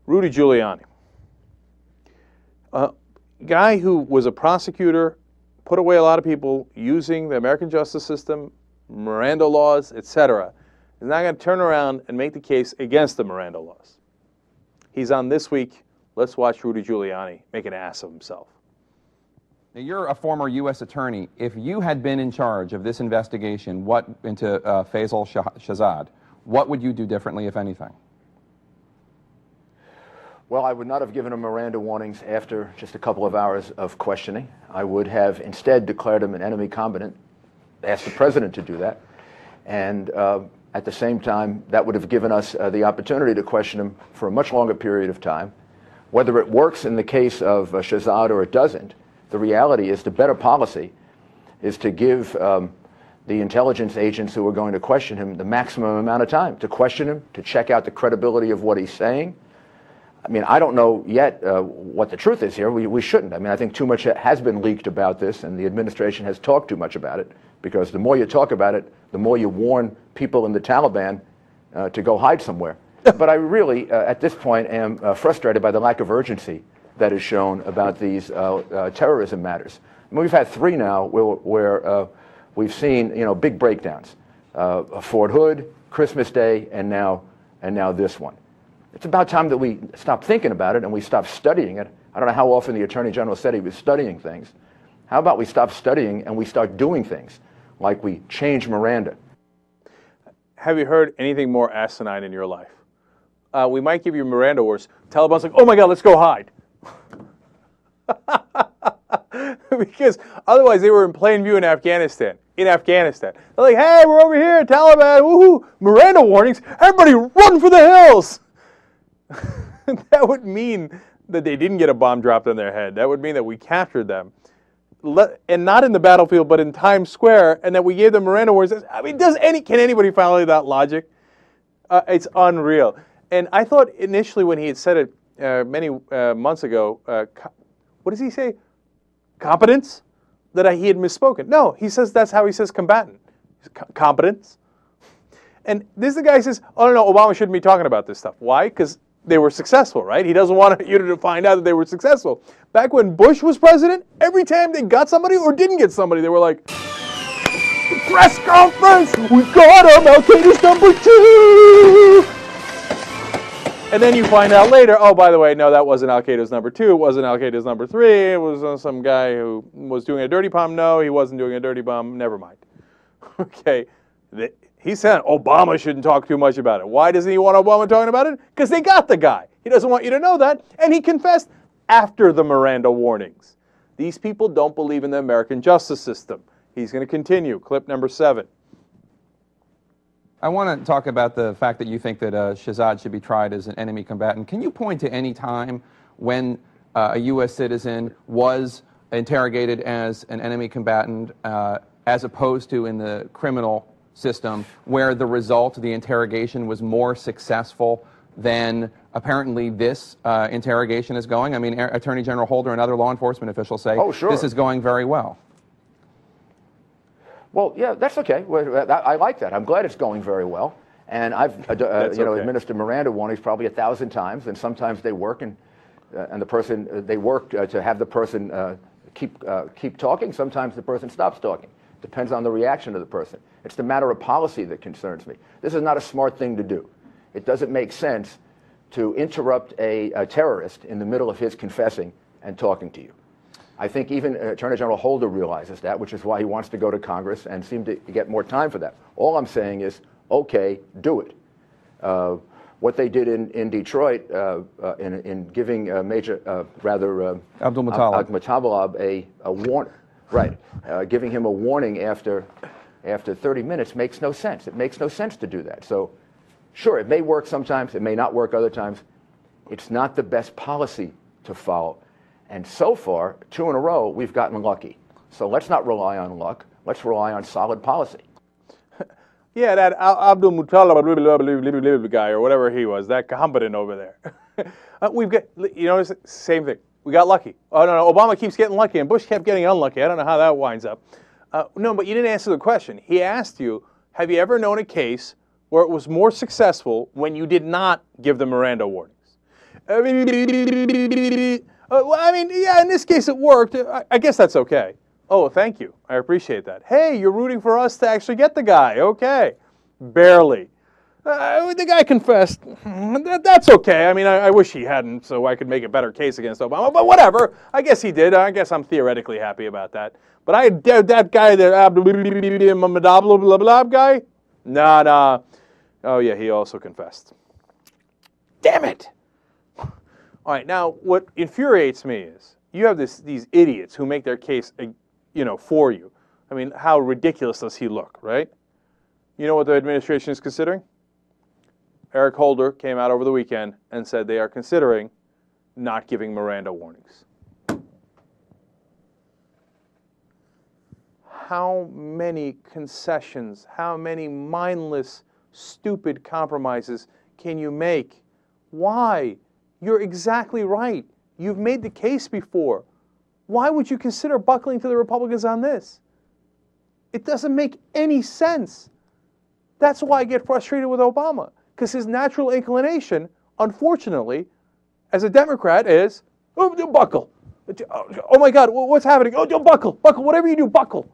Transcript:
Rudy Giuliani. A guy who was a prosecutor, put away a lot of people using the American justice system, Miranda laws, etc., is now going to turn around and make the case against the Miranda laws. He's on This Week. Let's watch Rudy Giuliani make an ass of himself. Now, you're a former U.S. attorney. If you had been in charge of this investigation into Faisal Shahzad, what would you do differently, if anything? Well, I would not have given him Miranda warnings after just a couple of hours of questioning. I would have instead declared him an enemy combatant, asked the president to do that, and at the same time, that would have given us the opportunity to question him for a much longer period of time. Whether it works in the case of Shahzad or it doesn't, the reality is the better policy is to give the intelligence agents who are going to question him the maximum amount of time to question him, to check out the credibility of what he's saying. I mean, I don't know yet what the truth is here. We shouldn't. I mean, I think too much has been leaked about this, and the administration has talked too much about it, because the more you talk about it, the more you warn people in the Taliban to go hide somewhere. But I really, at this point, am frustrated by the lack of urgency that is shown about these terrorism matters. I mean, we've had 3 now where we've seen, big breakdowns: Fort Hood, Christmas Day, and now this one. It's about time that we stop thinking about it and we stop studying it. I don't know how often the Attorney General said he was studying things. How about we stop studying and we start doing things, like we change Miranda? Have you heard anything more asinine in your life? We might give you Miranda wars. Taliban's like, oh my God, let's go hide. Because otherwise they were in plain view in Afghanistan. They're like, hey, we're over here, Taliban, woohoo, Miranda warnings, everybody run for the hills. That would mean that they didn't get a bomb dropped on their head. That would mean that we captured them. And not in the battlefield, but in Times Square, and that we gave them Miranda warnings. I mean, can anybody follow that logic? It's unreal. And I thought initially when he had said it many months ago, what does he say? Competence? That he had misspoken. No, he says that's how he says combatant. Competence. And this the guy who says, oh no, Obama shouldn't be talking about this stuff. Why? Because they were successful, right? He doesn't want you to find out that they were successful. Back when Bush was president, every time they got somebody or didn't get somebody, they were like, press conference, we got him, Al-Qaeda's #2. And then you find out later, oh, by the way, no, that wasn't Al-Qaeda's #2, it wasn't Al-Qaeda's #3, it was some guy who was doing a dirty bomb. No, he wasn't doing a dirty bomb, never mind. Okay, he said Obama shouldn't talk too much about it. Why doesn't he want Obama talking about it? Because they got the guy. He doesn't want you to know that, and he confessed after the Miranda warnings. These people don't believe in the American justice system. He's going to continue. Clip number 7. I want to talk about the fact that you think that Shahzad should be tried as an enemy combatant. Can you point to any time when a U.S. citizen was interrogated as an enemy combatant as opposed to in the criminal system where the result of the interrogation was more successful than apparently this interrogation is going? I mean, Attorney General Holder and other law enforcement officials say, oh, sure, this is going very well. Well, yeah, that's okay. I like that. I'm glad it's going very well. And I've administered Miranda warnings probably 1,000 times, and sometimes they work, and the person they work to have the person keep talking. Sometimes the person stops talking. Depends on the reaction of the person. It's the matter of policy that concerns me. This is not a smart thing to do. It doesn't make sense to interrupt a terrorist in the middle of his confessing and talking to you. I think even Attorney General Holder realizes that, which is why he wants to go to Congress and seem to get more time for that. All I'm saying is, okay, do it. What they did in Detroit in giving Major Abdul Muttalib a warning, right? Giving him a warning after 30 minutes makes no sense. It makes no sense to do that. So, sure, it may work sometimes. It may not work other times. It's not the best policy to follow. And so far, 2 in a row, we've gotten lucky. So let's not rely on luck. Let's rely on solid policy. Yeah, that Abdul Muttalib guy or whatever he was, that competent over there. We've got, same thing. We got lucky. Oh, no, Obama keeps getting lucky, and Bush kept getting unlucky. I don't know how that winds up. No, but you didn't answer the question. He asked you, have you ever known a case where it was more successful when you did not give the Miranda warnings? Well, I mean, yeah, in this case it worked. I guess that's okay. Oh, thank you. I appreciate that. Hey, you're rooting for us to actually get the guy. Okay. Barely. The guy confessed. That's okay. I mean, I wish he hadn't, so I could make a better case against Obama. But whatever. I guess he did. I guess I'm theoretically happy about that. But that guy, the guy, nah. Oh yeah, he also confessed. Damn it! All right, now what infuriates me is you have these idiots who make their case, for you. I mean, how ridiculous does he look, right? You know what the administration is considering? Eric Holder came out over the weekend and said they are considering not giving Miranda warnings. How many concessions, how many mindless, stupid compromises can you make? Why? You're exactly right. You've made the case before. Why would you consider buckling to the Republicans on this? It doesn't make any sense. That's why I get frustrated with Obama, because his natural inclination, unfortunately, as a Democrat is, buckle. Oh my God, what's happening? Oh, buckle, whatever you do, buckle.